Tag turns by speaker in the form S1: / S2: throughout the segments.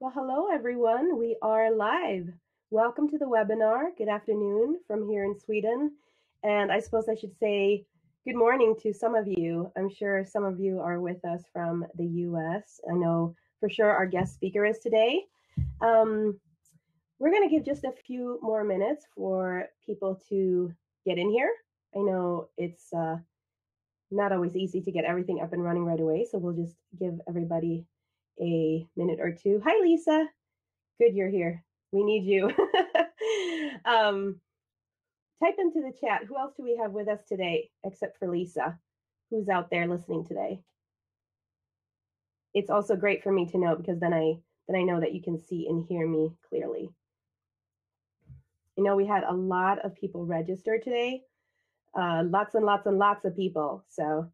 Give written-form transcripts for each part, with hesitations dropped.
S1: Well, hello everyone. We are live. Welcome to the webinar. Good afternoon from here in Sweden. And I suppose I should say good morning to some of you. I'm sure some of you are with us from the US. I know for sure our guest speaker is today. We're going to give just a few more minutes for people to get in here. I know it's not always easy to get everything up and running right away, so we'll just give everybody a minute or two. Hi, Lisa. Good, you're here. We need you. Type into the chat. Who else do we have with us today, except for Lisa, who's out there listening today? It's also great for me to know because then I know that you can see and hear me clearly. You know, we had a lot of people register today. Lots and lots and lots of people. So,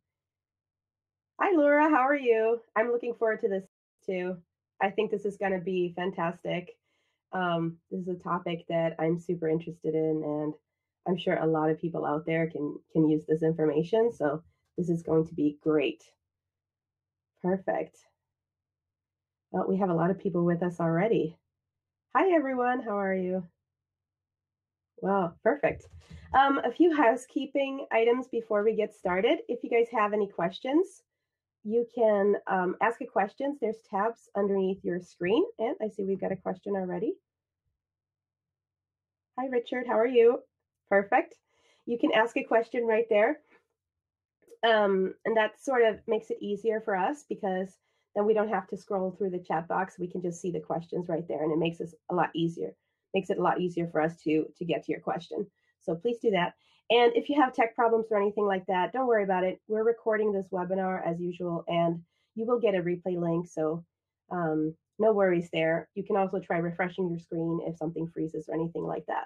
S1: hi, Laura. How are you? I'm looking forward to this too. I think this is going to be fantastic. This is a topic that I'm super interested in, and I'm sure a lot of people out there can use this information. So this is going to be great. Perfect. Well, we have a lot of people with us already. Hi, everyone. How are you? Well, perfect. A few housekeeping items before we get started. If you guys have any questions, you can ask a question. There's tabs underneath your screen. And I see we've got a question already. Hi, Richard. How are you? Perfect. You can ask a question right there. And that sort of makes it easier for us because then we don't have to scroll through the chat box. We can just see the questions right there, and it makes us a lot easier. Makes it a lot easier for us to get to your question. So please do that. And if you have tech problems or anything like that, don't worry about it. We're recording this webinar as usual, and you will get a replay link. So no worries there. You can also try refreshing your screen if something freezes or anything like that.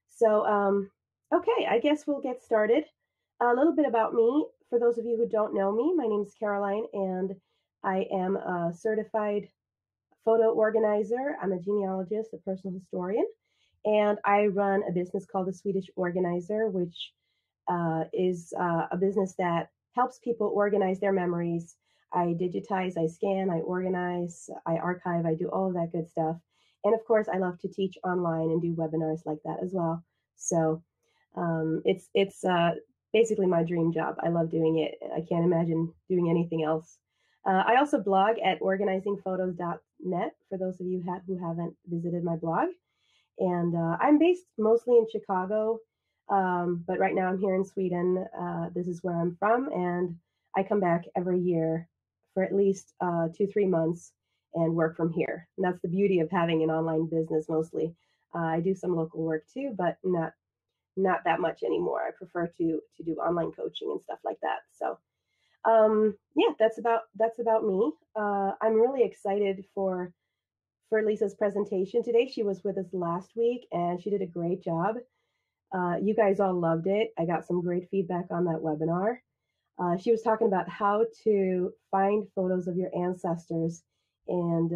S1: So, okay, I guess we'll get started. A little bit about me. For those of you who don't know me, my name is Caroline, and I am a certified photo organizer. I'm a genealogist, a personal historian, and I run a business called the Swedish Organizer, which is a business that helps people organize their memories. I digitize, I scan, I organize, I archive, I do all of that good stuff. And of course, I love to teach online and do webinars like that as well. So it's basically my dream job. I love doing it. I can't imagine doing anything else. I also blog at organizingphotos.net for those of you who haven't visited my blog. And I'm based mostly in Chicago, but right now I'm here in Sweden. This is where I'm from, and I come back every year for at least 2-3 months and work from here. And that's the beauty of having an online business mostly. I do some local work too, but not that much anymore. I prefer to do online coaching and stuff like that. So yeah, that's about me. I'm really excited for Lisa's presentation today. She was with us last week and she did a great job. You guys all loved it. I got some great feedback on that webinar. She was talking about how to find photos of your ancestors and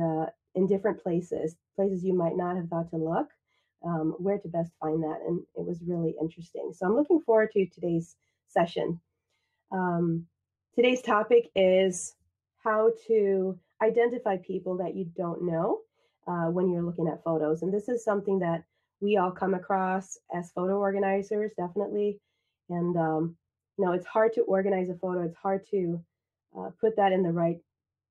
S1: in different places you might not have thought to look, where to best find that. And it was really interesting. So I'm looking forward to today's session. Today's topic is how to identify people that you don't know when you're looking at photos. And this is something that we all come across as photo organizers, definitely. And, it's hard to organize a photo. It's hard to put that in the right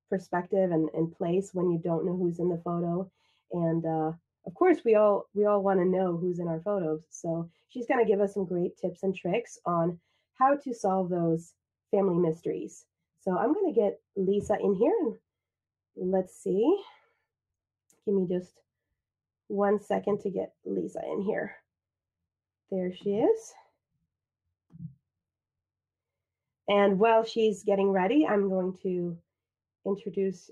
S1: perspective and place when you don't know who's in the photo. And of course, we all want to know who's in our photos. So she's going to give us some great tips and tricks on how to solve those family mysteries. So I'm going to get Lisa in here and let's see. Give me just 1 second to get Lisa in here. There she is. And while she's getting ready, I'm going to introduce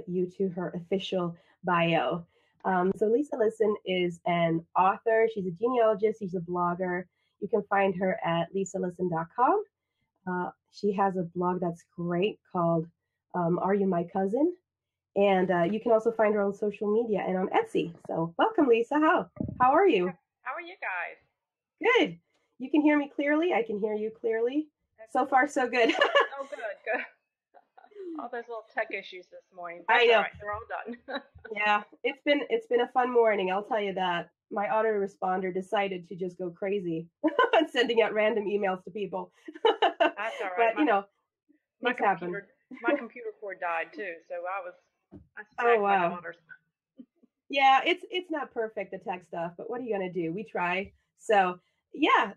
S1: you to her official bio. So Lisa Lisson is an author. She's a genealogist. She's a blogger. You can find her at lisalisson.com. She has a blog that's great called Are You My Cousin? And you can also find her on social media and on Etsy. So welcome, Lisa. How are you?
S2: How are you guys?
S1: Good. You can hear me clearly. I can hear you clearly. So far, so good.
S2: Oh, good. All those little tech issues this morning.
S1: I
S2: That's all
S1: know.
S2: right. They're all done.
S1: Yeah, it's been a fun morning. I'll tell you that. My autoresponder decided to just go crazy and sending out random emails to people.
S2: That's all right.
S1: But
S2: My
S1: things happen.
S2: computer cord died too, so I
S1: Oh
S2: snagged my
S1: wow.
S2: daughter's.
S1: Yeah, it's not perfect, the tech stuff, but what are you gonna do? We try. So yeah,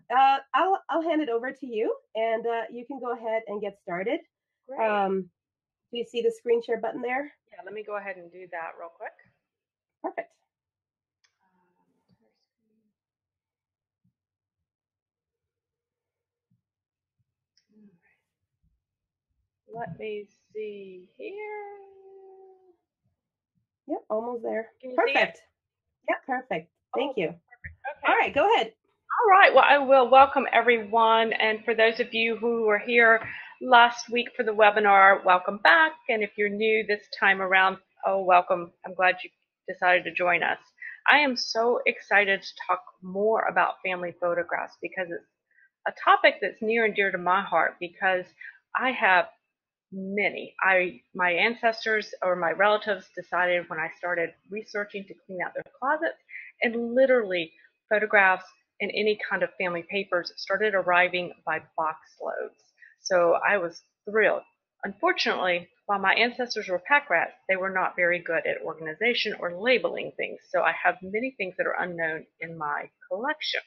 S1: I'll hand it over to you, and you can go ahead and get started.
S2: Great.
S1: Um, do you see the screen share button there?
S2: Yeah, let me go ahead and do that real quick.
S1: Perfect.
S2: Let me see here.
S1: Yep, almost there.
S2: Can you see it?
S1: Perfect. Yep, perfect. Thank
S2: Oh,
S1: you. All
S2: okay.
S1: right, go ahead.
S2: All right. Well, I will welcome everyone. And for those of you who were here last week for the webinar, welcome back. And if you're new this time around, oh, welcome. I'm glad you decided to join us. I am so excited to talk more about family photographs because it's a topic that's near and dear to my heart because I have many. My ancestors or my relatives decided when I started researching to clean out their closets, and literally photographs and any kind of family papers started arriving by box loads. So I was thrilled. Unfortunately, while my ancestors were pack rats, they were not very good at organization or labeling things. So I have many things that are unknown in my collection.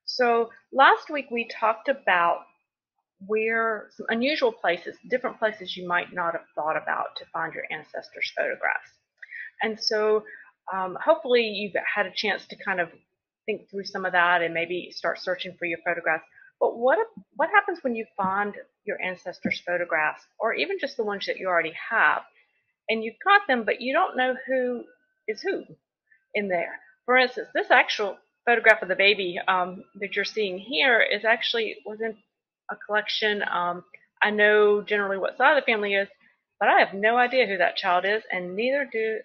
S2: So last week we talked about where some unusual places, different places you might not have thought about to find your ancestors' photographs. And so hopefully you've had a chance to kind of think through some of that and maybe start searching for your photographs. But what happens when you find your ancestors' photographs, or even just the ones that you already have, and you've got them, but you don't know who is who in there? For instance, this actual photograph of the baby that you're seeing here is actually was in a collection. I know generally what side of the family is, but I have no idea who that child is, and neither do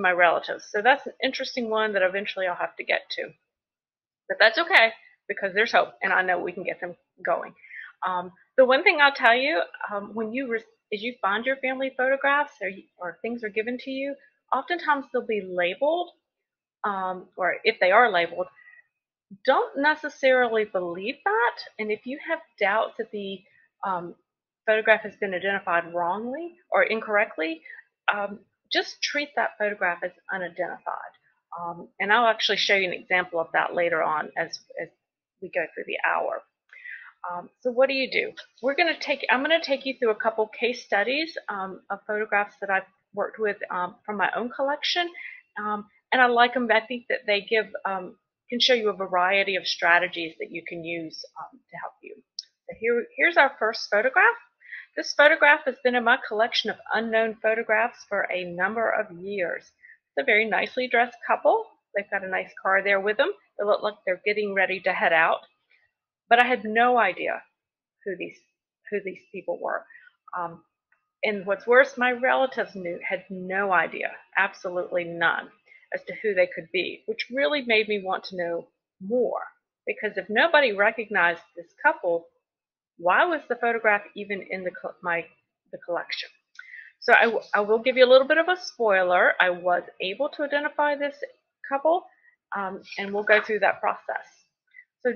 S2: my relatives. So that's an interesting one that eventually I'll have to get to. But that's okay because there's hope, and I know we can get them going. The one thing I'll tell you, when as you find your family photographs or things are given to you, oftentimes they'll be labeled, or if they are labeled, don't necessarily believe that. And if you have doubts that the um, photograph has been identified wrongly or incorrectly, um, just treat that photograph as unidentified. And I'll actually show you an example of that later on as we go through the hour. So what do? I'm going to take you through a couple case studies of photographs that I've worked with from my own collection. And I like them. I think that they can show you a variety of strategies that you can use to help you. So here's our first photograph. This photograph has been in my collection of unknown photographs for a number of years. It's a very nicely dressed couple. They've got a nice car there with them. They look like they're getting ready to head out. But I had no idea who these people were. Um, and what's worse, my relatives had no idea, absolutely none, as to who they could be, which really made me want to know more. Because if nobody recognized this couple, why was the photograph even in the collection? So I will give you a little bit of a spoiler. I was able to identify this couple, and we'll go through that process. So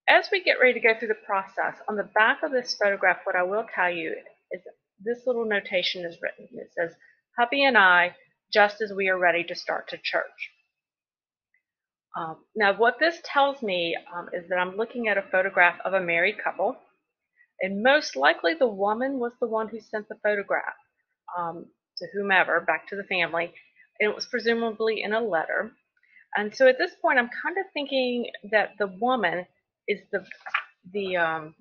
S2: as we get ready to go through the process, on the back of this photograph, what I will tell you is this little notation is written. It says, "Hubby and I, just as we are ready to start to church." Now, what this tells me is that I'm looking at a photograph of a married couple, and most likely the woman was the one who sent the photograph to whomever, back to the family, and it was presumably in a letter. And so at this point, I'm kind of thinking that the woman is the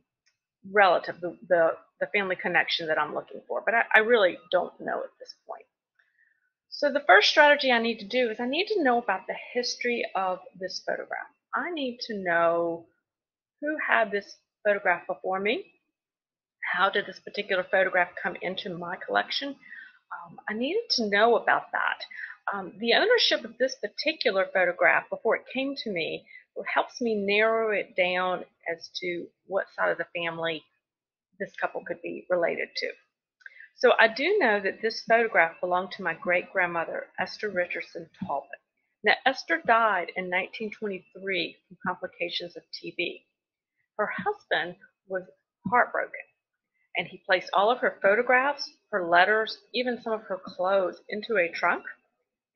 S2: relative, the family connection that I'm looking for, but I really don't know at this point. So the first strategy I need to do is I need to know about the history of this photograph. I need to know who had this photograph before me. How did this particular photograph come into my collection? I needed to know about that. The ownership of this particular photograph before it came to me helps me narrow it down as to what side of the family this couple could be related to. So I do know that this photograph belonged to my great-grandmother, Esther Richardson Talbot. Now, Esther died in 1923 from complications of TB. Her husband was heartbroken, and he placed all of her photographs, her letters, even some of her clothes into a trunk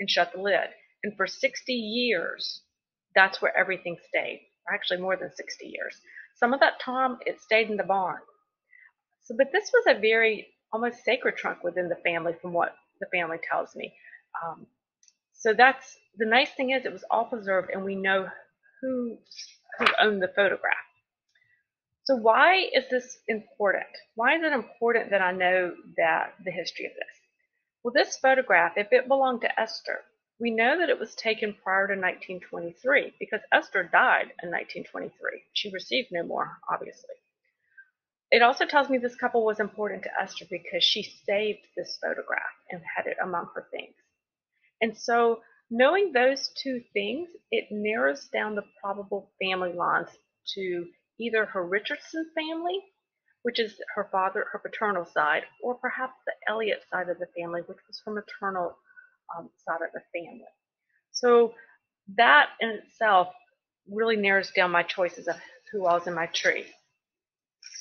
S2: and shut the lid. And for 60 years, that's where everything stayed, or actually more than 60 years. Some of that time, it stayed in the barn. So, but this was a very almost sacred trunk within the family, from what the family tells me. Um, so that's the nice thing is it was all preserved, and we know who who owned the photograph. So why is this important? Why is it important that I know that the history of this? Well, this photograph, if it belonged to Esther, we know that it was taken prior to 1923 because Esther died in 1923. She received no more, obviously. It also tells me this couple was important to Esther because she saved this photograph and had it among her things. And so, knowing those two things, it narrows down the probable family lines to either her Richardson family, which is her father, her paternal side, or perhaps the Elliott side of the family, which was her maternal side of the family. So that in itself really narrows down my choices of who was in my tree.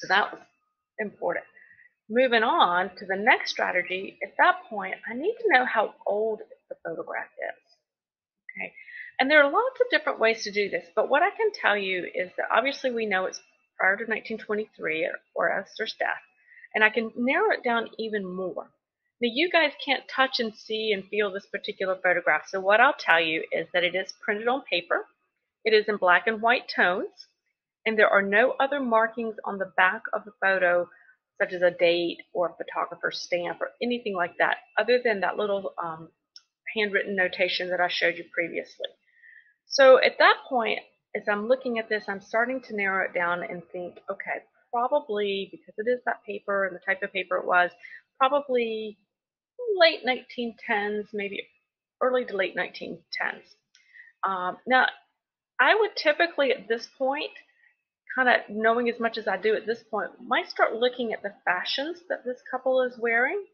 S2: So that was important. Moving on to the next strategy, at that point, I need to know how old the photograph is. Okay, and there are lots of different ways to do this, but what I can tell you is that obviously we know it's prior to 1923 or Esther's death, and I can narrow it down even more. Now, you guys can't touch and see and feel this particular photograph, so what I'll tell you is that it is printed on paper, it is in black and white tones, and there are no other markings on the back of the photo, such as a date or a photographer's stamp or anything like that, other than that little handwritten notation that I showed you previously. So at that point, as I'm looking at this, I'm starting to narrow it down and think, okay, probably because it is that paper and the type of paper it was, probably late 1910s, maybe early to late 1910s. Now, I would typically at this point, kind of knowing as much as I do at this point, might start looking at the fashions that this couple is wearing.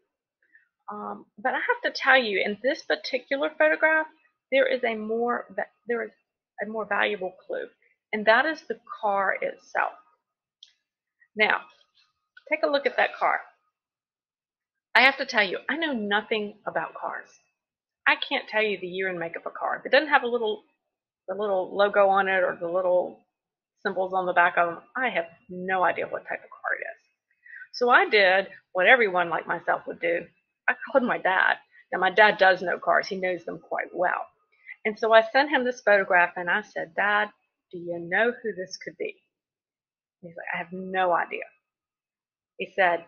S2: But I have to tell you, in this particular photograph, there is a more valuable clue, and that is the car itself. Now, take a look at that car. I have to tell you, I know nothing about cars. I can't tell you the year and make of a car. If it doesn't have the little logo on it or the little symbols on the back of them, I have no idea what type of car it is. So I did what everyone like myself would do. I called my dad. Now, my dad does know cars. He knows them quite well. And so I sent him this photograph and I said, Dad, do you know who this could be? He's like, I have no idea. He said,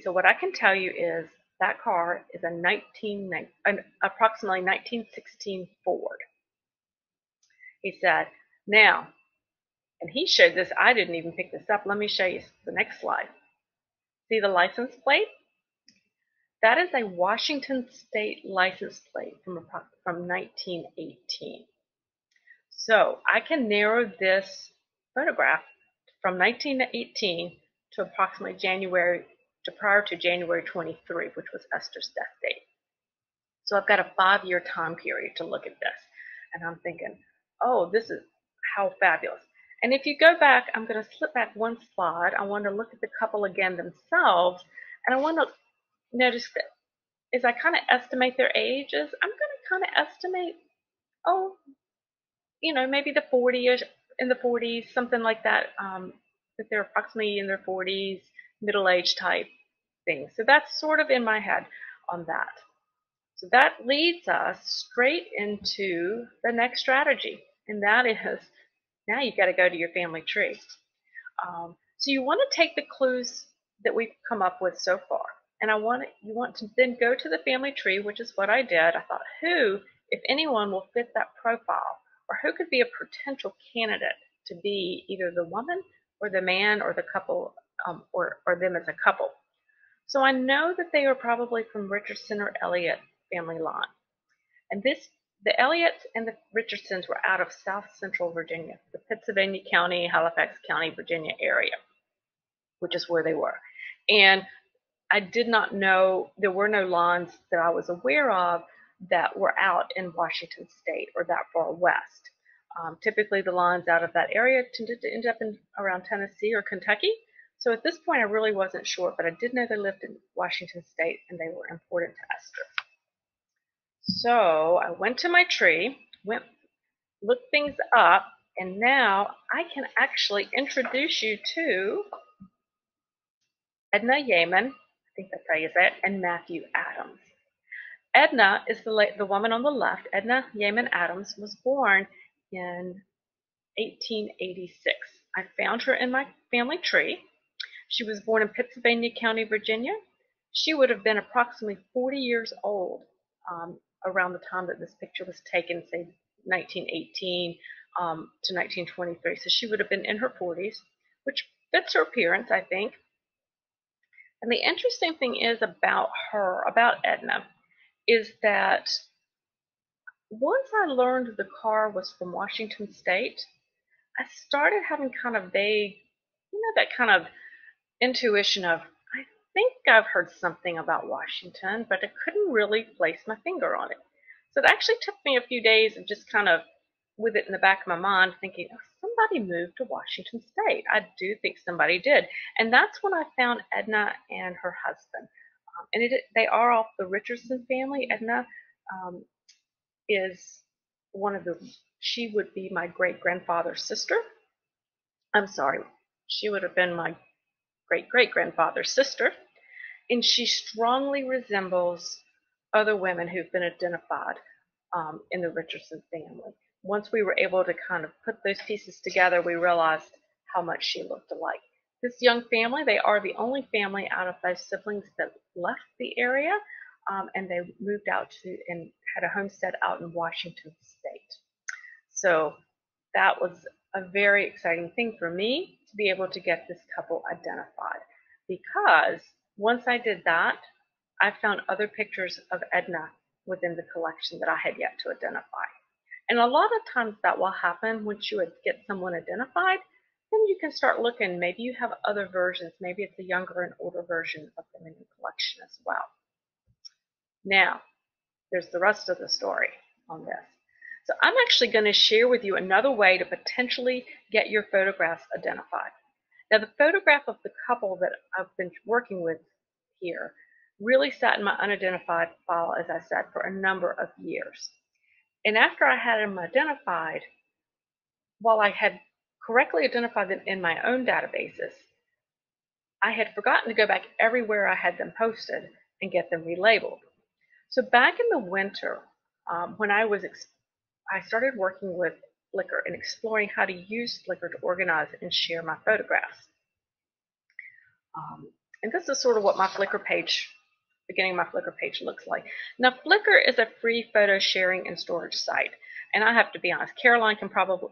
S2: what I can tell you is that car is an approximately 1916 Ford. He said, now, and he showed this, I didn't even pick this up. Let me show you the next slide. See the license plate? That is a Washington State license plate from 1918. So I can narrow this photograph from 1918 to approximately prior to January 23, which was Esther's death date. So I've got a 5-year time period to look at this. And I'm thinking, oh, this is how fabulous. And if you go back, I'm going to slip back one slide. I want to look at the couple again themselves. And I want to notice that as I kind of estimate their ages, I'm going to kind of estimate, maybe the 40ish, in the 40s, something like that, that they're approximately in their 40s, middle-aged type thing. So that's sort of in my head on that. So that leads us straight into the next strategy, and that is now you've got to go to your family tree. So you want to take the clues that we've come up with so far, and you want to then go to the family tree, which is what I did. I thought, who, if anyone, will fit that profile, or who could be a potential candidate to be either the woman or the man or the couple, or them as a couple. So I know that they are probably from Richardson or Elliott family line. And the Elliots and the Richardsons were out of South Central Virginia, the Pittsylvania County, Halifax County, Virginia area, which is where they were. And I did not know there were no lawns that I was aware of that were out in Washington State or that far west. Typically, the lawns out of that area tended to end up in around Tennessee or Kentucky. So at this point, I really wasn't sure, but I did know they lived in Washington State and they were important to Esther. So I went to my tree, looked things up, and now I can actually introduce you to Edna Yeaman, I think that's how you say it, and Matthew Adams. Edna is the woman on the left. Edna Yeaman Adams was born in 1886. I found her in my family tree. She was born in Pittsylvania County, Virginia. She would have been approximately 40 years old around the time that this picture was taken, say 1918 to 1923. So she would have been in her 40s, which fits her appearance, I think. And the interesting thing is about her, about Edna, is that once I learned the car was from Washington State, I started having kind of vague, that kind of intuition of, I think I've heard something about Washington, but I couldn't really place my finger on it. So it actually took me a few days of just kind of with it in the back of my mind thinking, oh, somebody moved to Washington State. I do think somebody did. And that's when I found Edna and her husband. And they are off the Richardson family. Edna is she would be my great-grandfather's sister. I'm sorry, she would have been my great-great-grandfather's sister. And she strongly resembles other women who've been identified in the Richardson family. Once we were able to kind of put those pieces together, we realized how much she looked alike. This young family, they are the only family out of those siblings that left the area, and they moved out to and had a homestead out in Washington State. So that was a very exciting thing for me to be able to get this couple identified, because once I did that, I found other pictures of Edna within the collection that I had yet to identify. And a lot of times that will happen once you get someone identified, then you can start looking. Maybe you have other versions. Maybe it's a younger and older version of them in your collection as well. Now, there's the rest of the story on this. So I'm actually going to share with you another way to potentially get your photographs identified. Now, the photograph of the couple that I've been working with here really sat in my unidentified file, as I said, for a number of years. And after I had them identified, while I had correctly identified them in my own databases, I had forgotten to go back everywhere I had them posted and get them relabeled. So back in the winter, when I started working with Flickr and exploring how to use Flickr to organize and share my photographs. And this is sort of what my Flickr page, beginning of my Flickr page looks like. Now, Flickr is a free photo sharing and storage site. And I have to be honest, Caroline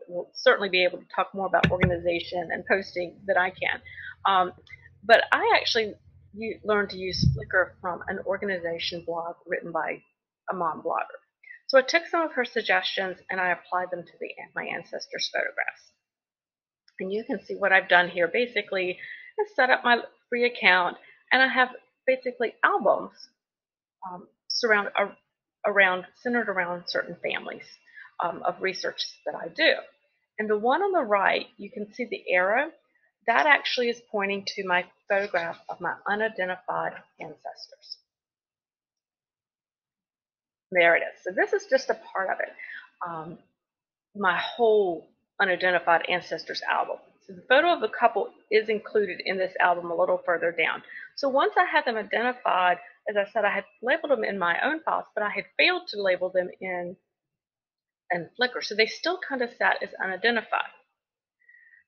S2: will certainly be able to talk more about organization and posting than I can. But I actually learned to use Flickr from an organization blog written by a mom blogger. So I took some of her suggestions and I applied them to my ancestors' photographs. And you can see what I've done here. Basically, I set up my free account and I have basically albums centered around certain families of research that I do. And the one on the right, you can see the arrow. That actually is pointing to my photograph of my unidentified ancestors. There it is. So this is just a part of it. My whole unidentified ancestors album. So the photo of the couple is included in this album a little further down. So once I had them identified, as I said, I had labeled them in my own files, but I had failed to label them in Flickr. So they still kind of sat as unidentified.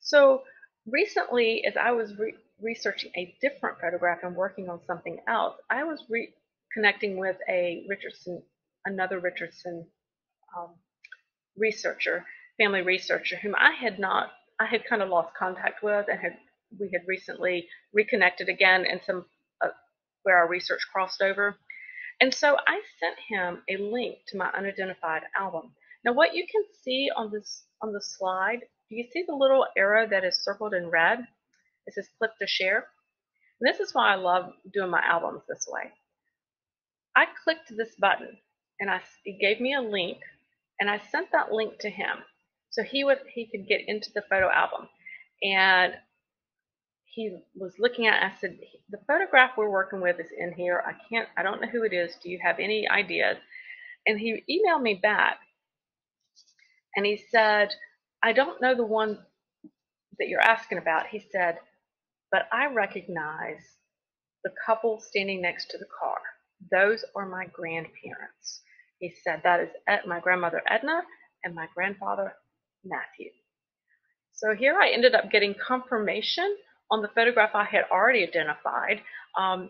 S2: So recently, as I was researching a different photograph and working on something else, I was connecting with another Richardson family researcher, whom I had kind of lost contact with, and we had recently reconnected again in some where our research crossed over. And so I sent him a link to my unidentified album. Now, what you can see on the slide, do you see the little arrow that is circled in red? It says click to share. And this is why I love doing my albums this way. I clicked this button and it gave me a link, and I sent that link to him so he could get into the photo album. And he was looking at it. I said, the photograph we're working with is in here. I don't know who it is. Do you have any ideas? And he emailed me back and he said, I don't know the one that you're asking about. He said, but I recognize the couple standing next to the car. Those are my grandparents. He said, that is my grandmother Edna and my grandfather Matthew. So here I ended up getting confirmation on the photograph I had already identified, and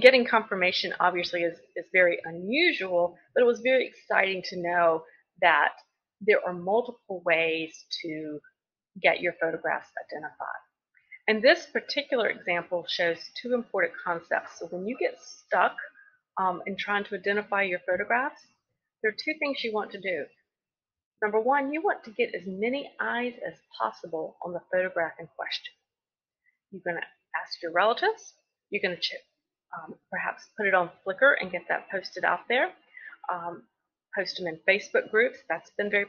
S2: getting confirmation obviously is very unusual, but it was very exciting to know that there are multiple ways to get your photographs identified. And this particular example shows two important concepts. So when you get stuck in trying to identify your photographs, there are two things you want to do. Number one, you want to get as many eyes as possible on the photograph in question. You're going to ask your relatives. You're going to perhaps put it on Flickr and get that posted out there. Post them in Facebook groups. That's been very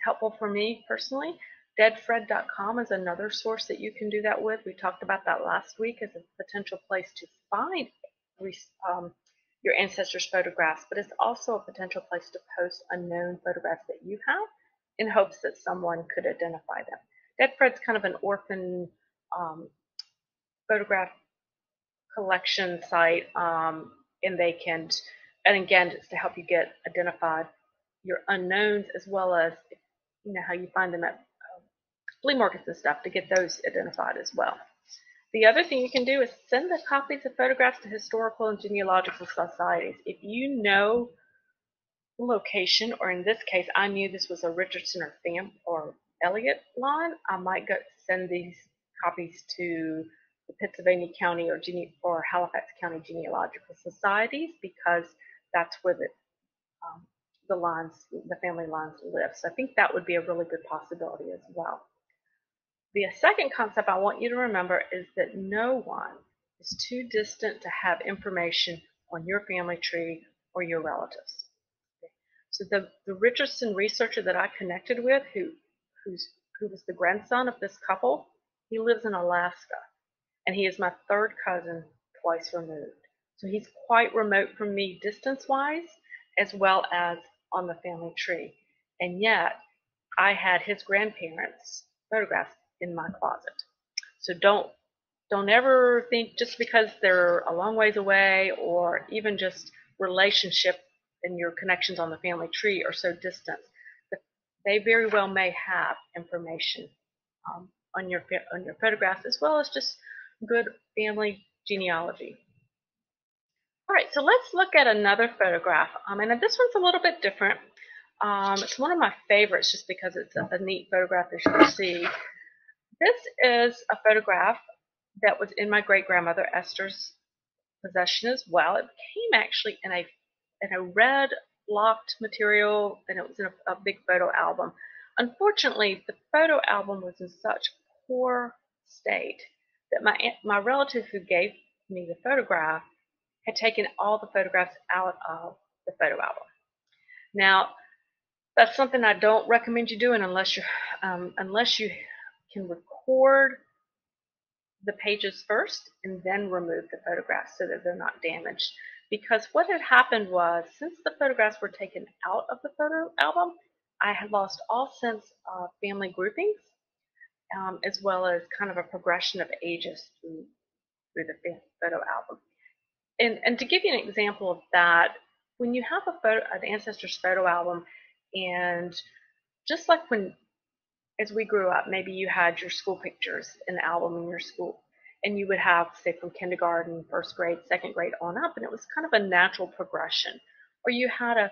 S2: helpful for me personally. Deadfred.com is another source that you can do that with. We talked about that last week as a potential place to find your ancestors' photographs, but it's also a potential place to post unknown photographs that you have in hopes that someone could identify them. Deadfred's kind of an orphan photograph collection site, and again, it's to help you get identified your unknowns, as well as how you find them at flea markets and stuff, to get those identified as well. The other thing you can do is send the copies of photographs to historical and genealogical societies. If you know the location, or in this case, I knew this was a Richardson or Elliott line, I might send these copies to the Pittsylvania County or Halifax County genealogical societies, because that's where the family lines live. So I think that would be a really good possibility as well. The second concept I want you to remember is that no one is too distant to have information on your family tree or your relatives. So the Richardson researcher that I connected with, who was the grandson of this couple, he lives in Alaska, and he is my third cousin twice removed. So he's quite remote from me distance-wise, as well as on the family tree. And yet, I had his grandparents' photographs in my closet. So don't ever think just because they're a long ways away, or even just relationship and your connections on the family tree are so distant, that they very well may have information on your photographs, as well as just good family genealogy. All right, so let's look at another photograph, and this one's a little bit different. It's one of my favorites just because it's a neat photograph, as you can see. This is a photograph that was in my great-grandmother Esther's possession as well. It came actually in a red locked material, and it was in a big photo album. Unfortunately, the photo album was in such poor state that my relative who gave me the photograph had taken all the photographs out of the photo album. Now, that's something I don't recommend you doing unless you can record the pages first and then remove the photographs so that they're not damaged. Because what had happened was, since the photographs were taken out of the photo album, I had lost all sense of family groupings, as well as kind of a progression of ages through the photo album. And to give you an example of that, when you have an ancestor's photo album, and just like as we grew up, maybe you had your school pictures in the album in your school, and you would have, say, from kindergarten, first grade, second grade on up, and it was kind of a natural progression. Or you had a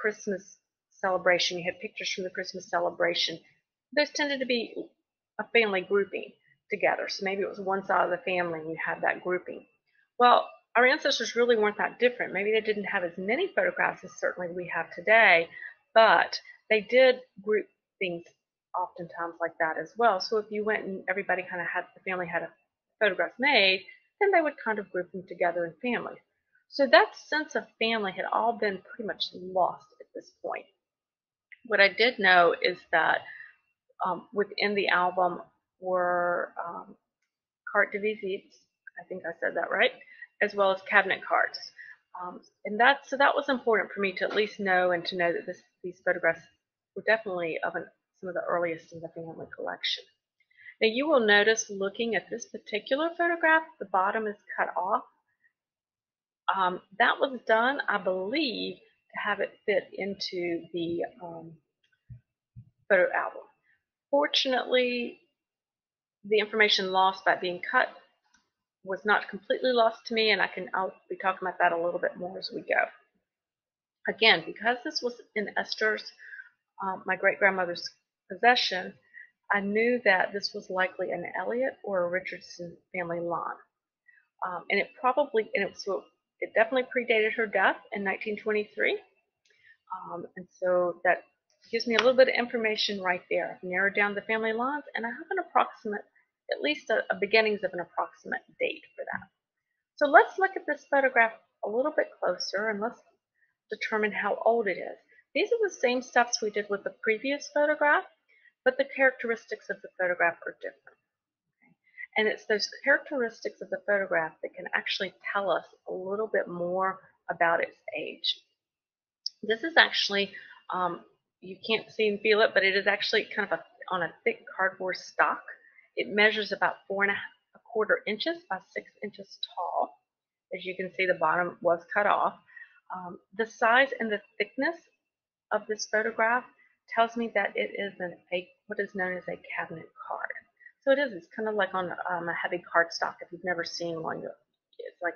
S2: Christmas celebration, you had pictures from the Christmas celebration. Those tended to be a family grouping together. So maybe it was one side of the family and you had that grouping. Well, our ancestors really weren't that different. Maybe they didn't have as many photographs as certainly we have today, but they did group things oftentimes like that as well. So if you went and everybody kind of the family had a photographs made, then they would kind of group them together in families. So that sense of family had all been pretty much lost at this point. What I did know is that within the album were carte de visites, I think I said that right, as well as cabinet cards. And that was important for me to at least know, and to know that these photographs were definitely of some of the earliest in the family collection. Now you will notice, looking at this particular photograph, the bottom is cut off. That was done, I believe, to have it fit into the photo album. Fortunately, the information lost by being cut was not completely lost to me, and I'll be talking about that a little bit more as we go. Again, because this was in Esther's, my great-grandmother's possession, I knew that this was likely an Elliott or a Richardson family lawn. And it definitely predated her death in 1923. And so that gives me a little bit of information right there. I've narrowed down the family lawns, and I have an approximate, at least a beginnings of an approximate date for that. So let's look at this photograph a little bit closer, and let's determine how old it is. These are the same steps we did with the previous photograph, but the characteristics of the photograph are different. Okay? And it's those characteristics of the photograph that can actually tell us a little bit more about its age. This is actually, you can't see and feel it, but it is actually kind of on a thick cardboard stock. It measures about 4¼ inches by 6 inches tall. As you can see, the bottom was cut off. The size and the thickness of this photograph tells me that it is what is known as a cabinet card. So it's kind of like on a heavy cardstock. If you've never seen one, it's like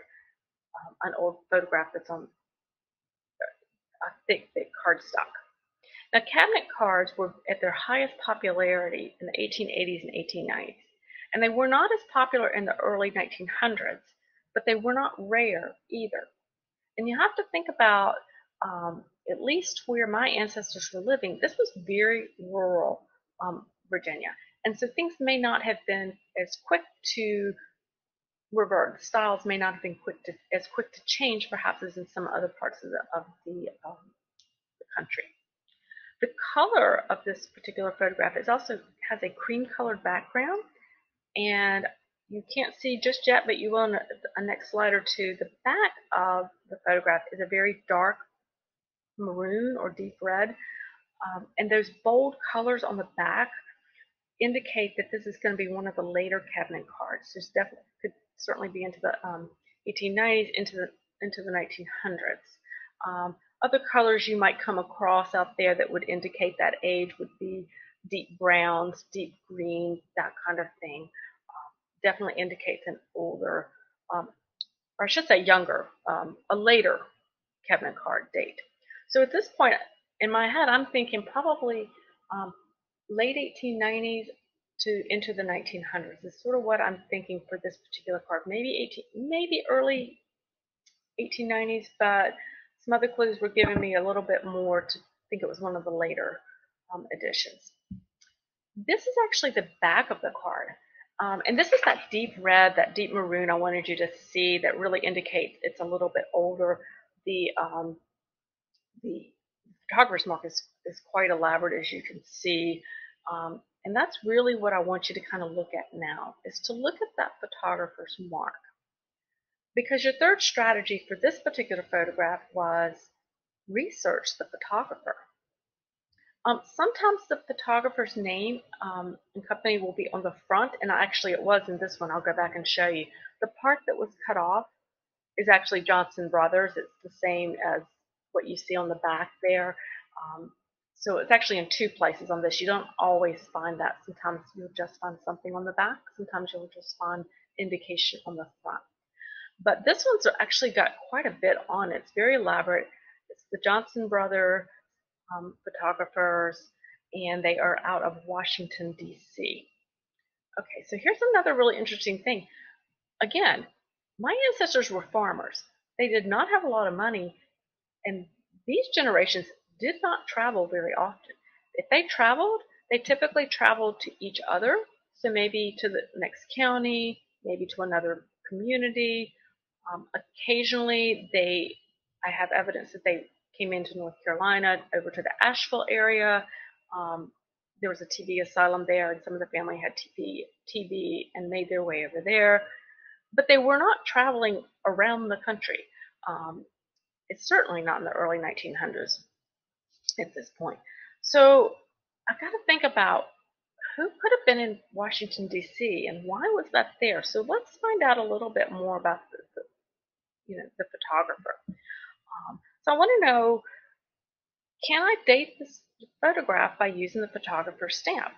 S2: an old photograph that's on a thick cardstock. Now, cabinet cards were at their highest popularity in the 1880s and 1890s, and they were not as popular in the early 1900s, but they were not rare either. And you have to think about, at least where my ancestors were living, this was very rural Virginia. And so things may not have been as quick to revert. The styles may not have been as quick to change, perhaps, as in some other parts of the country. The color of this particular photograph has a cream-colored background, and you can't see just yet, but you will in a next slide or two. The back of the photograph is a very dark maroon or deep red, and those bold colors on the back indicate that this is going to be one of the later cabinet cards. This definitely could certainly be into the 1890s, into the 1900s. Other colors you might come across out there that would indicate that age would be deep browns, deep green, that kind of thing. Definitely indicates an older, or I should say younger, a later cabinet card date. So at this point in my head, I'm thinking probably late 1890s to into the 1900s is sort of what I'm thinking for this particular card. Maybe early 1890s, but some other clues were giving me a little bit more to think it was one of the later editions. This is actually the back of the card. And this is that deep red, that deep maroon I wanted you to see that really indicates it's a little bit older. The photographer's mark is quite elaborate, as you can see. And that's really what I want you to kind of look at now, is to look at that photographer's mark. Because your third strategy for this particular photograph was research the photographer. Sometimes the photographer's name and company will be on the front, and actually it was in this one. I'll go back and show you. The part that was cut off is actually Johnson Brothers. It's the same as what you see on the back there. So it's actually in two places on this. You don't always find that. Sometimes you'll just find something on the back. Sometimes you'll just find indication on the front. But this one's actually got quite a bit on it. It's very elaborate. It's the Johnson Brothers photographers, and they are out of Washington, D.C. Okay, so here's another really interesting thing. Again, my ancestors were farmers. They did not have a lot of money, and these generations did not travel very often. If they traveled, they typically traveled to each other, so maybe to the next county, maybe to another community. Occasionally, I have evidence that they came into North Carolina, over to the Asheville area. Um, there was a TB asylum there, and some of the family had TB and made their way over there. But they were not traveling around the country. Um, it's certainly not in the early 1900s at this point. So I've got to think about who could have been in Washington, D.C., and why was that there? So let's find out a little bit more about the photographer. So I want to know, can I date this photograph by using the photographer's stamp?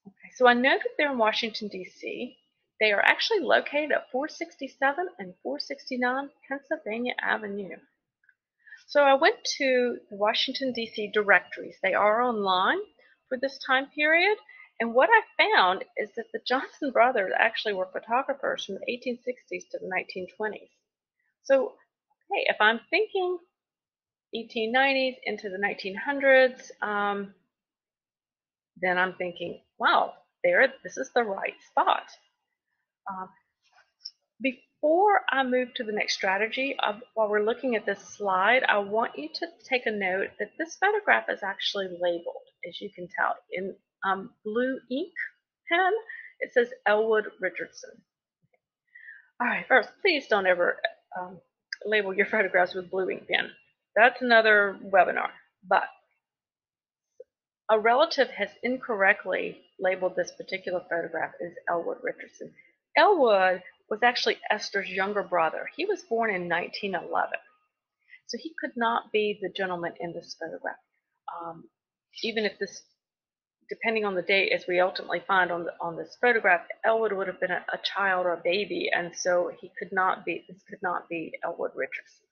S2: Okay, so I know that they're in Washington, D.C. They are actually located at 467 and 469 Pennsylvania Avenue. So I went to the Washington, D.C. directories. They are online for this time period. And what I found is that the Johnson brothers actually were photographers from the 1860s to the 1920s. So, hey, if I'm thinking 1890s into the 1900s, then I'm thinking, wow, this is the right spot. Before I move to the next strategy, while we're looking at this slide, I want you to take a note that this photograph is actually labeled, as you can tell, in blue ink pen. It says Elwood Richardson. All right, first, please don't ever label your photographs with blue ink pen. That's another webinar. But a relative has incorrectly labeled this particular photograph as Elwood Richardson. Elwood was actually Esther's younger brother. He was born in 1911. So he could not be the gentleman in this photograph. Even if this, depending on the date, as we ultimately find on this photograph, Elwood would have been a child or a baby, and so this could not be Elwood Richardson.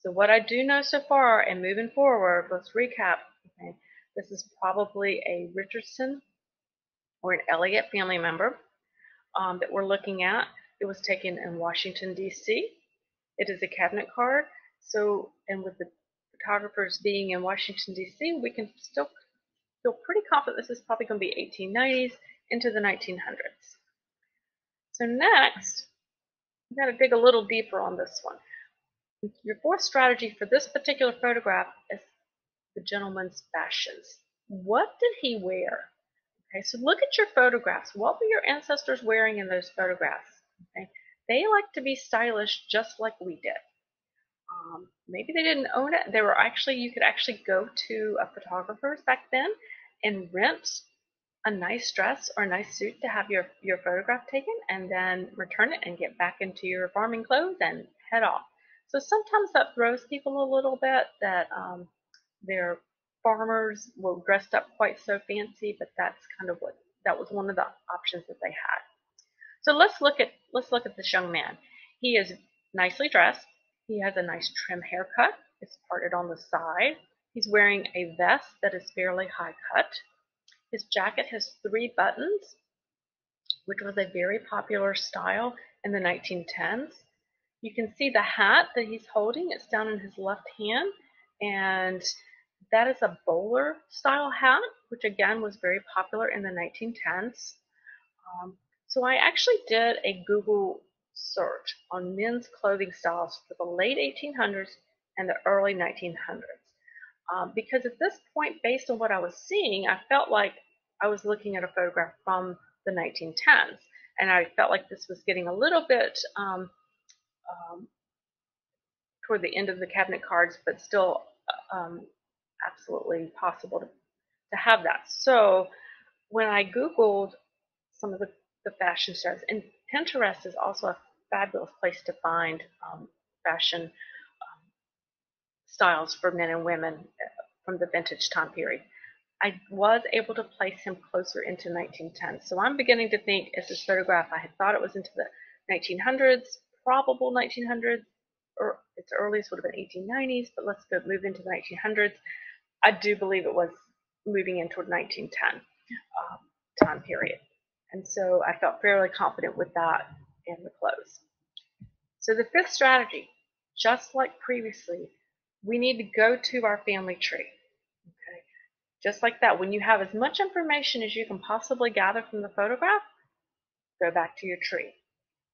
S2: So what I do know so far, and moving forward, let's recap. Okay, this is probably a Richardson or an Elliott family member that we're looking at. It was taken in Washington, D.C. It is a cabinet card. So, and with the photographers being in Washington, D.C., we can still feel pretty confident this is probably going to be 1890s into the 1900s. So next, we've got to dig a little deeper on this one. Your fourth strategy for this particular photograph is the gentleman's fashions. What did he wear? Okay, so look at your photographs. What were your ancestors wearing in those photographs? Okay, they like to be stylish just like we did. Maybe they didn't own it. You could actually go to a photographer's back then and rent a nice dress or a nice suit to have your photograph taken, and then return it and get back into your farming clothes and head off. So sometimes that throws people a little bit, that their farmers were dressed up quite so fancy, but that's kind of that was one of the options that they had. So let's look at this young man. He is nicely dressed. He has a nice trim haircut. It's parted on the side. He's wearing a vest that is fairly high cut. His jacket has 3 buttons, which was a very popular style in the 1910s. You can see the hat that he's holding. It's down in his left hand, and that is a bowler style hat, which again was very popular in the 1910s. So I actually did a Google search on men's clothing styles for the late 1800s and the early 1900s. Because at this point, based on what I was seeing, I felt like I was looking at a photograph from the 1910s. And I felt like this was getting a little bit toward the end of the cabinet cards, but still absolutely possible to have that. So when I Googled some of the fashion stars, and Pinterest is also a fabulous place to find fashion styles for men and women from the vintage time period. I was able to place him closer into 1910. So I'm beginning to think, as this photograph, I had thought it was into the 1900s, probable 1900s, or its earliest would have been 1890s, but let's move into the 1900s. I do believe it was moving in toward 1910 time period. And so I felt fairly confident with that in the clothes. So the fifth strategy, just like previously, we need to go to our family tree. Okay, just like that. When you have as much information as you can possibly gather from the photograph, go back to your tree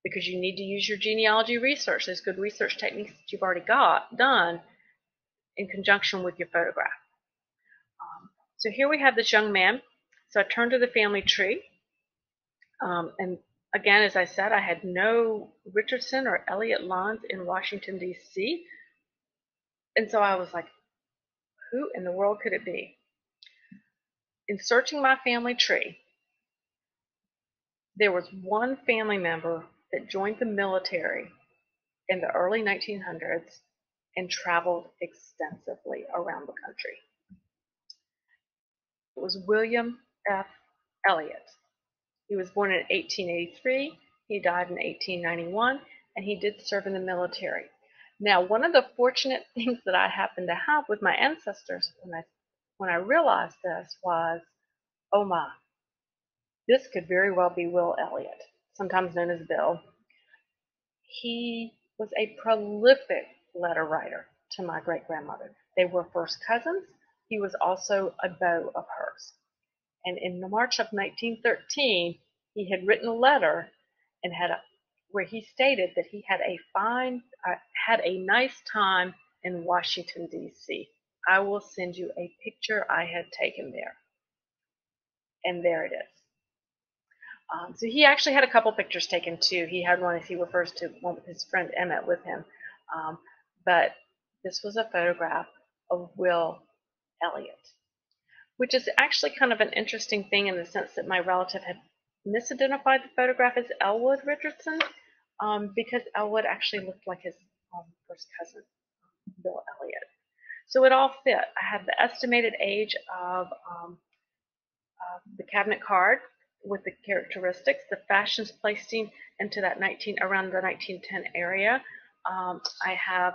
S2: because you need to use your genealogy research, those good research techniques that you've already got done in conjunction with your photograph. So here we have this young man. So I turned to the family tree. And again, as I said, I had no Richardson or Elliott Lawns in Washington, D.C. And so I was like, who in the world could it be? In searching my family tree, there was one family member that joined the military in the early 1900s and traveled extensively around the country. It was William F. Elliott. He was born in 1883, he died in 1891, and he did serve in the military. Now, one of the fortunate things that I happened to have with my ancestors when I realized this was, oh my, this could very well be Will Elliott, sometimes known as Bill. He was a prolific letter writer to my great-grandmother. They were first cousins. He was also a beau of hers. And in March of 1913, he had written a letter and where he stated that he had had a nice time in Washington, D.C. I will send you a picture I had taken there. And there it is. So he actually had a couple pictures taken too. He had one, as he refers to, one with his friend Emmett with him. But this was a photograph of Will Elliott, which is actually kind of an interesting thing in the sense that my relative had misidentified the photograph as Elwood Richardson because Elwood actually looked like his first cousin, Bill Elliott. So it all fit. I had the estimated age of the cabinet card with the characteristics, the fashions placing into that around the 1910 area. I have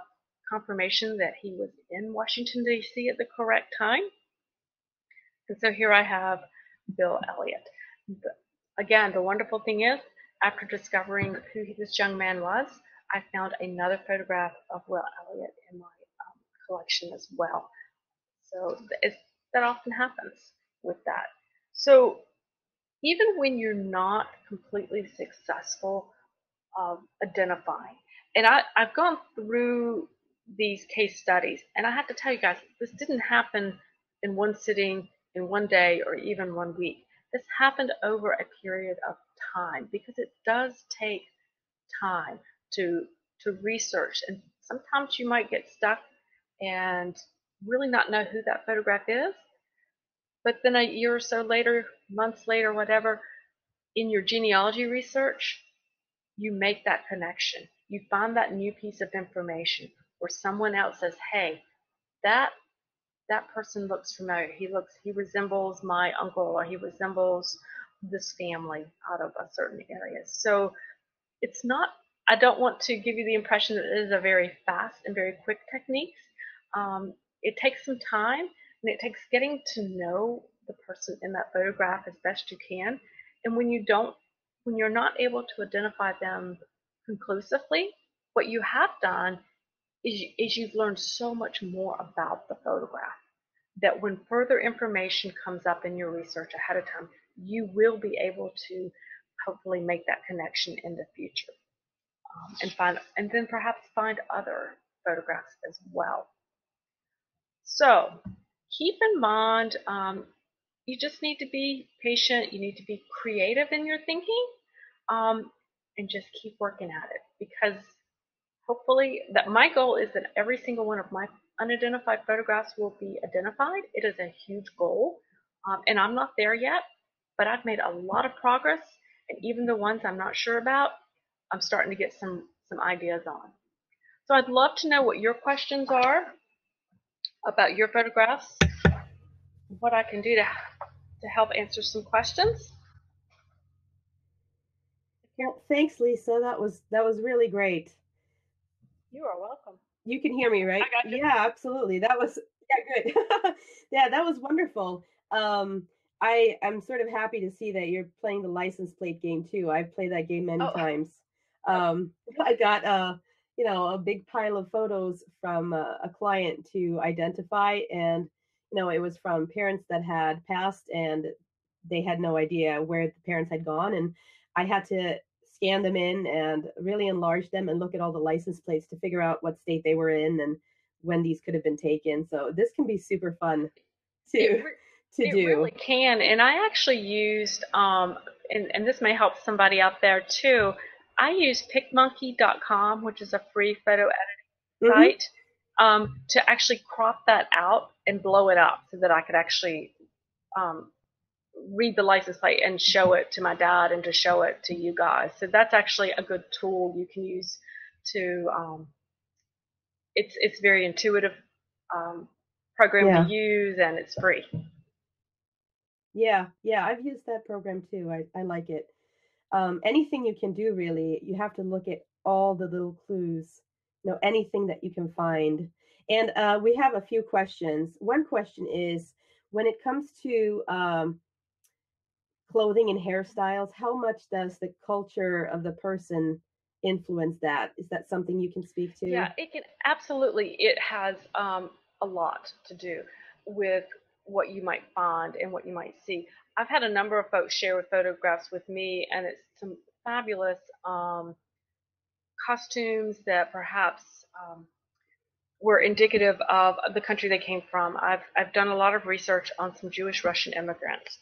S2: confirmation that he was in Washington, D.C. at the correct time. And so here I have Bill Elliott. Again, the wonderful thing is, after discovering who this young man was, I found another photograph of Will Elliott in my collection as well. So that often happens with that. So even when you're not completely successful identifying, and I've gone through these case studies, and I have to tell you guys, this didn't happen in one sitting, in one day, or even 1 week. This happened over a period of time because it does take time to research, and sometimes you might get stuck and really not know who that photograph is. But then a year or so later, months later, whatever, in your genealogy research, you make that connection. You find that new piece of information where someone else says, hey, that person looks familiar. He resembles my uncle, or he resembles this family out of a certain area. So it's not, I don't want to give you the impression that it is a very fast and very quick technique. It takes some time, and it takes getting to know the person in that photograph as best you can. And when you're not able to identify them conclusively, what you have done is you've learned so much more about the photograph that when further information comes up in your research ahead of time, you will be able to hopefully make that connection in the future, and then perhaps find other photographs as well. So keep in mind, you just need to be patient. You need to be creative in your thinking, and just keep working at it, because hopefully that my goal is that every single one of my unidentified photographs will be identified. It is a huge goal, and I'm not there yet, but I've made a lot of progress, and even the ones I'm not sure about, I'm starting to get some ideas on. So I'd love to know what your questions are about your photographs, what I can do to help answer some questions.
S1: Well, thanks, Lisa. That was really great.
S2: You are welcome.
S1: You can hear me, right?
S2: I got you.
S1: Yeah, absolutely. That was, yeah, good. Yeah, that was wonderful. I'm sort of happy to see that you're playing the license plate game too. I've played that game many times. I got a big pile of photos from a client to identify, and it was from parents that had passed, and they had no idea where the parents had gone, and I had to scan them in and really enlarge them and look at all the license plates to figure out what state they were in and when these could have been taken. So this can be super fun
S2: It
S1: to
S2: re-
S1: to
S2: it really
S1: do.
S2: can, and I actually used and this may help somebody out there too. I use PicMonkey.com, which is a free photo editing
S1: Hmm.
S2: site, to actually crop that out and blow it up so that I could actually um, read the license plate and show it to my dad and to show it to you guys. So that's actually a good tool you can use to. It's very intuitive um, program to
S1: Yeah.
S2: use, and it's free.
S1: Yeah. Yeah. I've used that program too. I like it. Anything you can do, really, you have to look at all the little clues, anything that you can find. And we have a few questions. One question is, when it comes to clothing and hairstyles, how much does the culture of the person influence that? Is that something you can speak
S2: Yeah,
S1: to?
S2: it can absolutely. It has a lot to do with what you might find and what you might see. I've had a number of folks share photographs with me, and it's some fabulous costumes that perhaps were indicative of the country they came from. I've done a lot of research on some Jewish Russian immigrants,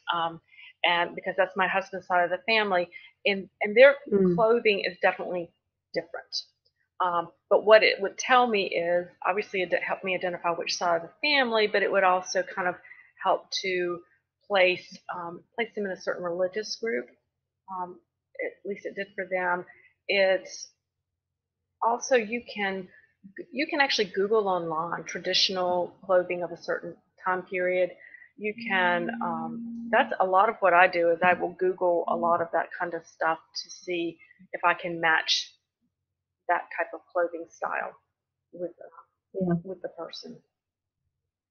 S2: and because that's my husband's side of the family, and their
S1: Mm.
S2: clothing is definitely different. But what it would tell me is obviously it helped me identify which side of the family, but it would also kind of help to place them in a certain religious group. Um, at least it did for them. It's also you can actually Google online traditional clothing of a certain time period. You can that's a lot of what I do is I will Google a lot of that kind of stuff to see if I can match that type of clothing style with
S1: Yeah.
S2: with the person.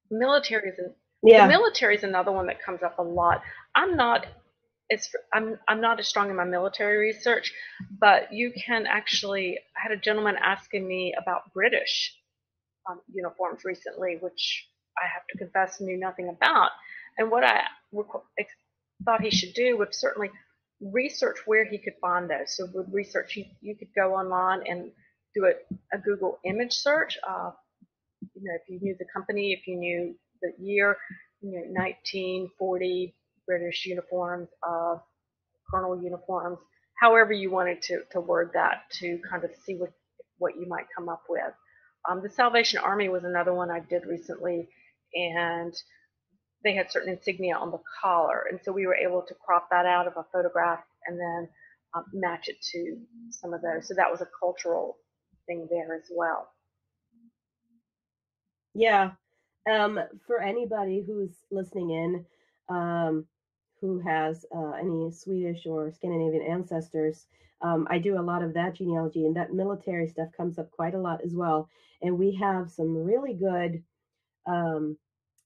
S2: Military is the
S1: Yeah.
S2: military is another one that comes up a lot. I'm not I'm not as strong in my military research, but you can actually. I had a gentleman asking me about British uniforms recently, which I have to confess knew nothing about. And what I thought he should do would certainly research where he could find those. So with research, you could go online and do a Google image search. If you knew the company, if you knew the year, 1940 British uniforms, colonel uniforms, however you wanted to word that to kind of see what you might come up with. The Salvation Army was another one I did recently, and they had certain insignia on the collar, and so we were able to crop that out of a photograph and then match it to some of those. So that was a cultural thing there as well.
S1: Yeah. For anybody who's listening in, um, who has any Swedish or Scandinavian ancestors, I do a lot of that genealogy, and that military stuff comes up quite a lot as well. And we have some really good um,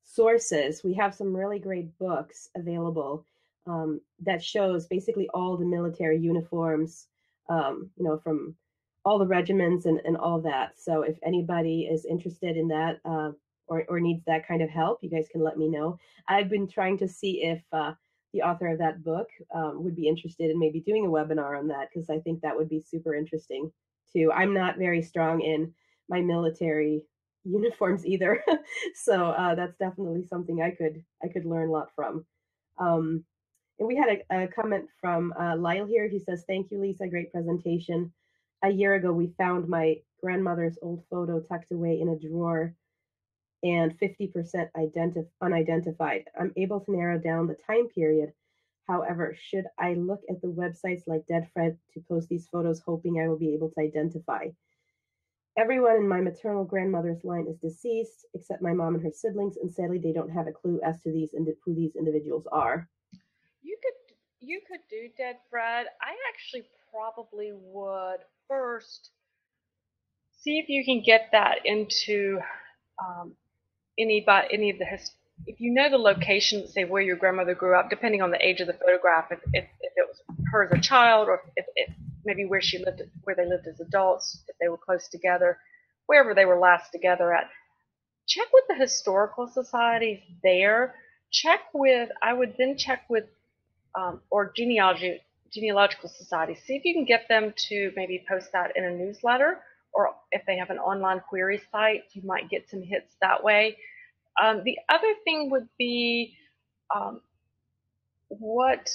S1: sources. We have some really great books available that shows basically all the military uniforms, from all the regiments and all that. So if anybody is interested in that or needs that kind of help, you guys can let me know. I've been trying to see if the author of that book would be interested in maybe doing a webinar on that because I think that would be super interesting too. I'm not very strong in my military uniforms either. So that's definitely something I could learn a lot from. Um, and we had a comment from Lyle here. He says, "Thank you, Lisa. Great presentation. A year ago, we found my grandmother's old photo tucked away in a drawer and 50% unidentified. I'm able to narrow down the time period. However, should I look at the websites like Dead Fred to post these photos, hoping I will be able to identify? Everyone in my maternal grandmother's line is deceased, except my mom and her siblings, and sadly, they don't have a clue as to who these individuals are."
S2: You could do Dead Fred. I actually probably would first see if you can get that into um, any of the if you know the location, say where your grandmother grew up, depending on the age of the photograph, if it was her as a child, or if maybe where she lived, where they lived as adults, if they were close together, wherever they were last together at, check with the historical societies there. I would then check with or Genealogical Society. See if you can get them to maybe post that in a newsletter, or if they have an online query site, you might get some hits that way. The other thing would be um, what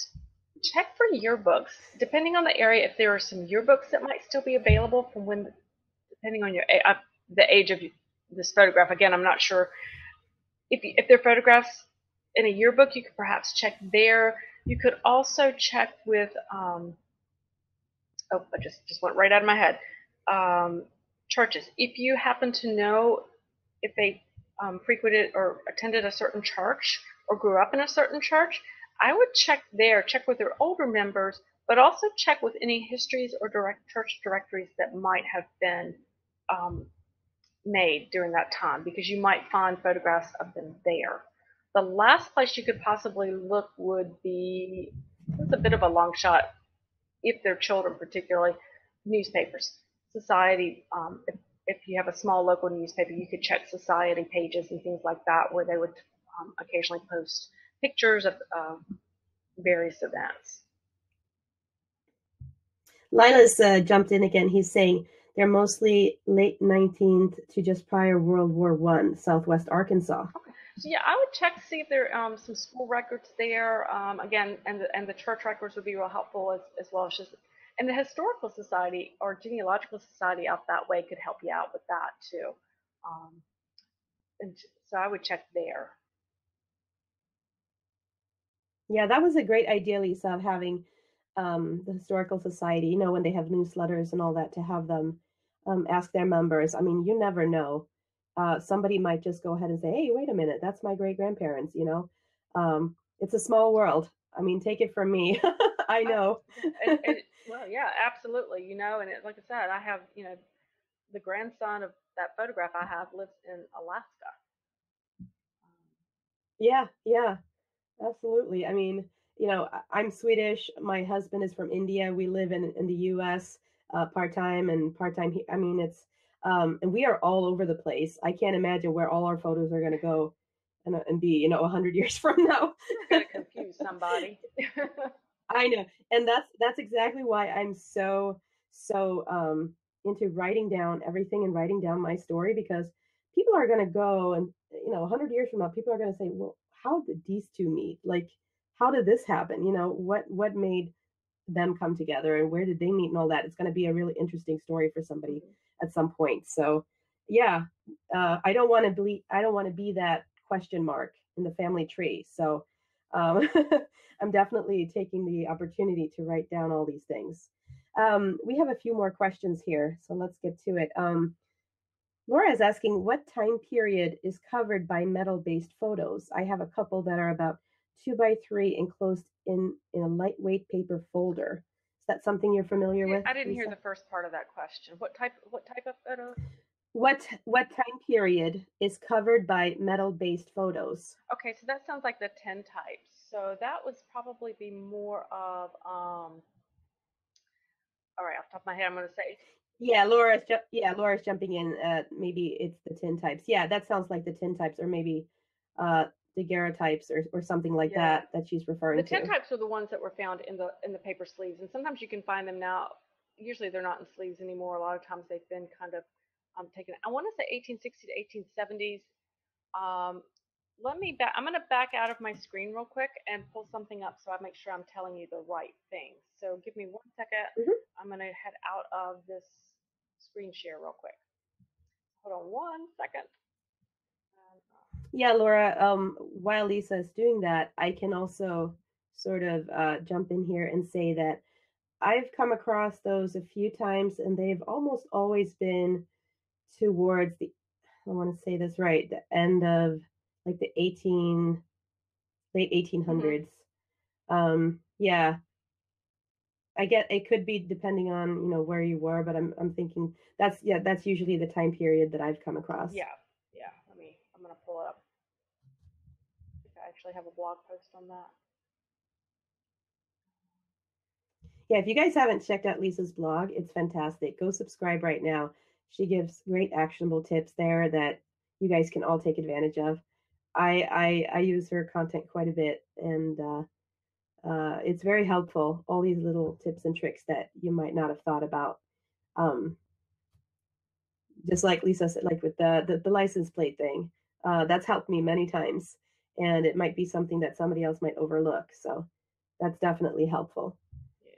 S2: check for yearbooks. Depending on the area, if there are some yearbooks that might still be available from when, depending on your the age of this photograph. Again, I'm not sure if there are photographs in a yearbook, you could perhaps check there. You could also check with oh, I just went right out of my head. Churches. If you happen to know if they frequented or attended a certain church or grew up in a certain church, I would check there, check with their older members, but also check with any histories or church directories that might have been um, made during that time, because you might find photographs of them there. The last place you could possibly look would be, it's a bit of a long shot, if they're children particularly, newspapers. Society, if you have a small local newspaper, you could check society pages and things like that, where they would occasionally post pictures of various events.
S1: Lila's jumped in again. He's saying they're mostly late 19th to just prior World War I, Southwest Arkansas.
S2: Okay. So yeah, I would check to see if there are some school records there. Again, and the church records would be real helpful, as well as just, and the historical society or genealogical society out that way could help you out with that too. And so I would check there.
S1: Yeah, that was a great idea, Lisa, of having the historical society, when they have newsletters and all that, to have them ask their members. I mean, you never know. Somebody might just go ahead and say, hey, wait a minute, that's my great grandparents, it's a small world. I mean, take it from me. I know.
S2: Well, yeah, absolutely. And like I said, I have, the grandson of that photograph I have lives in Alaska.
S1: Yeah, absolutely. I mean, I'm Swedish. My husband is from India. We live in the U.S. Part-time and part-time. I mean, it's and we are all over the place. I can't imagine where all our photos are going to go and be, 100 years from now.
S2: You're going to confuse somebody.
S1: I know, and that's exactly why I'm so into writing down everything and writing down my story, because people are going to go and 100 years from now, people are going to say, well, how did these two meet? Like, how did this happen? What made them come together, and where did they meet, and all that? It's going to be a really interesting story for somebody at some point. So, yeah, I don't want to be that question mark in the family tree. So, I'm definitely taking the opportunity to write down all these things. We have a few more questions here, so let's get to it. Laura is asking, what time period is covered by metal-based photos? I have a couple that are about 2x3 enclosed in a lightweight paper folder. Is that something you're familiar with?
S2: I didn't hear the first part of that question. What type of photo?
S1: What time period is covered by metal-based photos?
S2: Okay, so that sounds like the tintypes. So that would probably be more of all right, off the top of my head, I'm going to say.
S1: Yeah, Laura's jumping in. Maybe it's the tintypes. Yeah, that sounds like the tintypes, or maybe daguerreotypes or something like that she's referring to.
S2: The tintypes are the ones that were found in the paper sleeves, and sometimes you can find them now. Usually they're not in sleeves anymore. A lot of times they've been kind of taken. I want to say 1860 to 1870s. I'm going to back out of my screen real quick and pull something up so I make sure I'm telling you the right thing. So give me 1 second.
S1: Mm-hmm.
S2: I'm going to head out of this screen share real quick. Hold on 1 second.
S1: Yeah, Laura, while Lisa is doing that, I can also sort of jump in here and say that I've come across those a few times, and they've almost always been towards I want to say this right, the end of like the late 1800s. Mm-hmm. Yeah, I get it could be depending on where you were, but I'm thinking that's usually the time period that I've come across.
S2: Yeah. I'm gonna pull it up. I think I actually have a blog post on that.
S1: Yeah, if you guys haven't checked out Lisa's blog, it's fantastic. Go subscribe right now. She gives great actionable tips there that you guys can all take advantage of. I use her content quite a bit, and It's very helpful, all these little tips and tricks that you might not have thought about. Um, just like Lisa said, like with the license plate thing, that's helped me many times, and it might be something that somebody else might overlook. So that's definitely helpful.
S2: Yeah,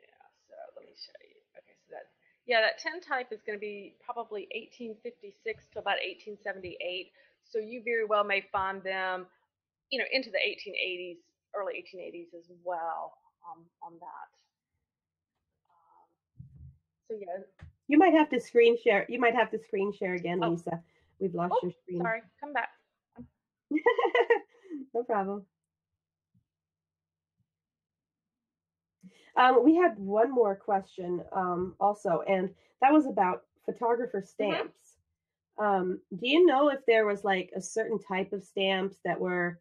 S2: so let me show you. Okay, so that, yeah, that 10 type is going to be probably 1856 to about 1878. So you very well may find them, into the 1880s, early 1880s as well, on that. So yeah.
S1: You might have to screen share. You might have to screen share again,
S2: Oh,
S1: Lisa. We've lost
S2: oh,
S1: your screen.
S2: sorry. Come back.
S1: No problem. We had one more question also, and that was about photographer
S2: Mm-hmm.
S1: stamps. Do you know if there was like a certain type of stamps that were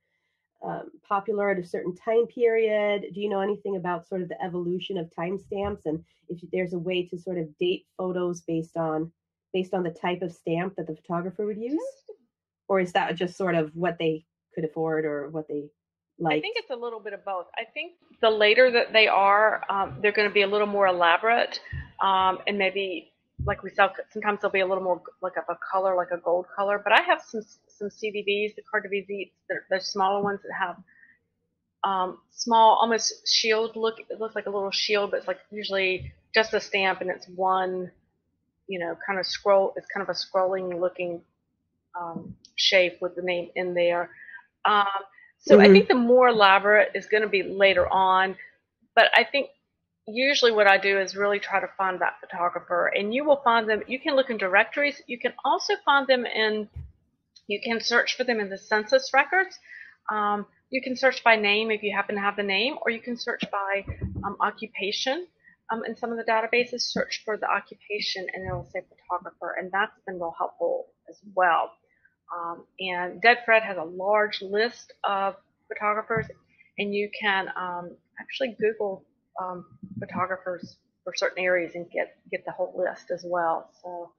S1: popular at a certain time period? Do you know anything about sort of the evolution of timestamps, and if there's a way to sort of date photos based on the type of stamp that the photographer would use, or is that just sort of what they could afford or what they
S2: I think
S1: liked?
S2: it's a little bit of both. I think the later that they are, they're going to be a little more elaborate, and maybe like we saw, sometimes they'll be a little more like of a color, like a gold color. But I have some CDVs, the carte de visites, those smaller ones that have small, almost shield look. It looks like a little shield, but it's like usually just a stamp, and it's one, kind of scroll. It's kind of a scrolling looking shape with the name in there. Um, so I
S1: Mm-hmm.
S2: think the more elaborate is going to be later on, but I think usually what I do is really try to find that photographer, and you will find them. You can look in directories. You can also find them in. You can search for them in the census records. You can search by name if you happen to have the name, or you can search by occupation. In some of the databases, search for the occupation and it'll say photographer, and that's been real helpful as well. And Dead Fred has a large list of photographers, and you can actually Google photographers for certain areas and get the whole list as well. So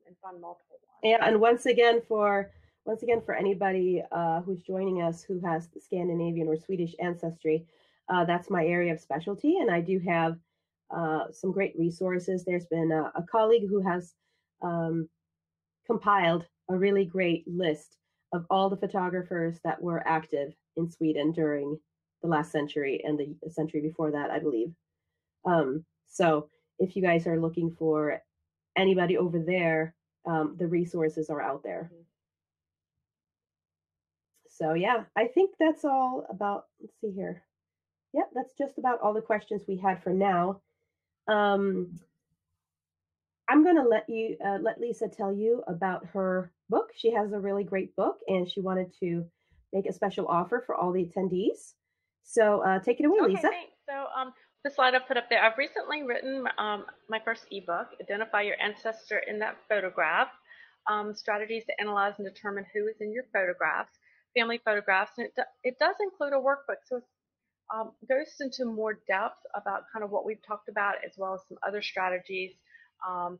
S2: and find multiple ones.
S1: Yeah, and once again for anybody who's joining us who has Scandinavian or Swedish ancestry, that's my area of specialty, and I do have some great resources. There's been a colleague who has um, compiled a really great list of all the photographers that were active in Sweden during the last century and the century before that, I believe. So if you guys are looking for anybody over there, the resources are out there.
S2: Mm-hmm.
S1: So yeah, I think that's all about. Let's see here. Yep, that's just about all the questions we had for now. Um, I'm going to let Lisa tell you about her book. She has a really great book, and she wanted to make a special offer for all the attendees. So take it away,
S2: Okay,
S1: Lisa.
S2: thanks. So the slide I put up there, I've recently written my first ebook, Identify Your Ancestor in That Photograph, Strategies to Analyze and Determine Who is in Your Photographs, Family Photographs, and it does include a workbook. So it goes into more depth about kind of what we've talked about, as well as some other strategies um,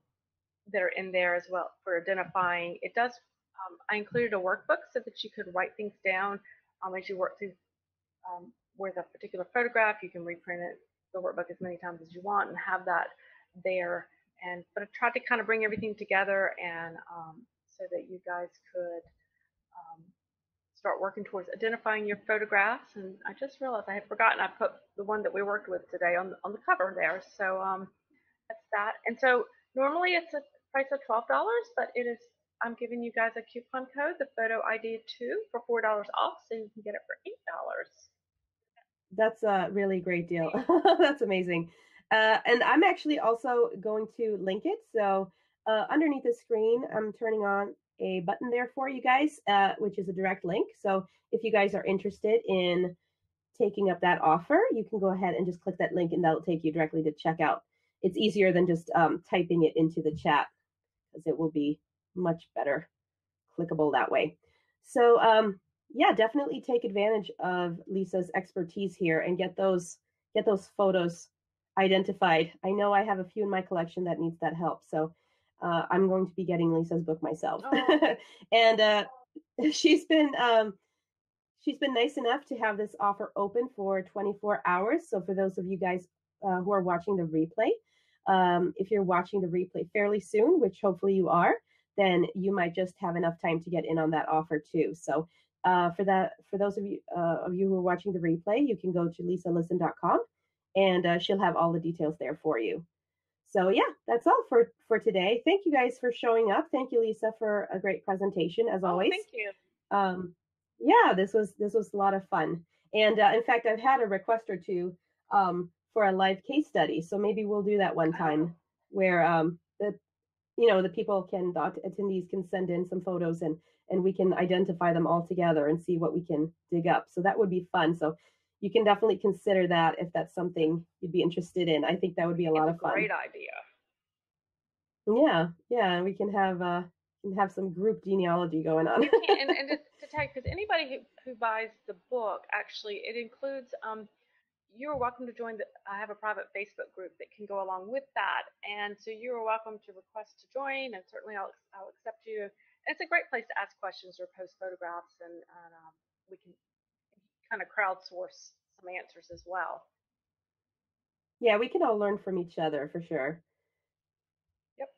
S2: that are in there as well for identifying. It does, I included a workbook so that you could write things down as you work through with a particular photograph. You can reprint it, the workbook, as many times as you want and have that there. But I tried to kind of bring everything together and so that you guys could um, start working towards identifying your photographs. And I just realized I had forgotten I put the one that we worked with today on the cover there. So that's that. And so normally it's a price of $12, but it is. I'm giving you guys a coupon code, the photo ID 2 for $4 off, so you can get it for $8.
S1: That's a really great deal. That's amazing. And I'm actually also going to link it. So underneath the screen, I'm turning on a button there for you guys, which is a direct link. So if you guys are interested in taking up that offer, you can go ahead and just click that link, and that'll take you directly to checkout. It's easier than just typing it into the chat because it will be much better clickable that way. So yeah, definitely take advantage of Lisa's expertise here and get those photos identified. I know I have a few in my collection that needs that help, so I'm going to be getting Lisa's book myself.
S2: Oh.
S1: And she's been she's been nice enough to have this offer open for 24 hours. So for those of you guys who are watching the replay, if you're watching the replay fairly soon, which hopefully you are, then you might just have enough time to get in on that offer too. So for those of you who are watching the replay, you can go to lisalisten.com and she'll have all the details there for you. So yeah, that's all for today. Thank you guys for showing up. Thank you, Lisa, for a great presentation as always.
S2: Thank you.
S1: Yeah, this was a lot of fun. And in fact, I've had a request or two for a live case study. So maybe we'll do that one time where the people can, the attendees can send in some photos and we can identify them all together and see what we can dig up. So that would be fun. So you can definitely consider that if that's something you'd be interested in. I think that would be a lot of fun.
S2: Great idea.
S1: Yeah, we can have some group genealogy going on.
S2: You can, and to tell you, because anybody who buys the book, actually, it includes. You're welcome to join I have a private Facebook group that can go along with that, and so you're welcome to request to join, and certainly I'll accept you. And it's a great place to ask questions or post photographs, and we can kind of crowdsource some answers as well.
S1: Yeah, we can all learn from each other for sure.
S2: Yep.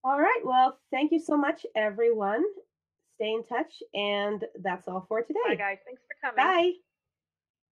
S1: All right. Well, thank you so much, everyone. Stay in touch, and that's all for today.
S2: Bye, guys. Thanks for coming.
S1: Bye.